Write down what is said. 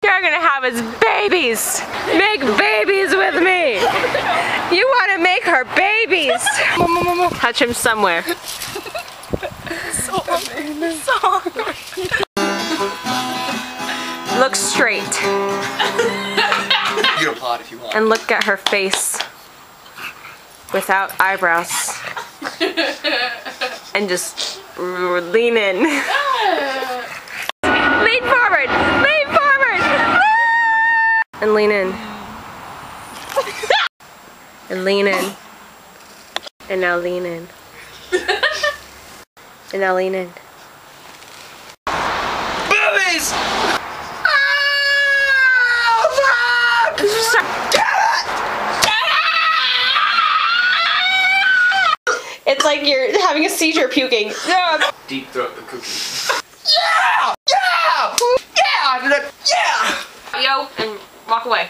you're gonna have is babies. Make babies with me. You wanna make her babies. Touch him somewhere. Look straight. You can applaud if you want. And look at her face without eyebrows. And just lean in. Lean forward! Lean forward! And lean in. And lean in. And now lean in. And now lean in. Boobies! It's like you're having a seizure puking. Deep throat the cookie. Yeah! Yeah! Yeah! Yeah! Yo, and walk away.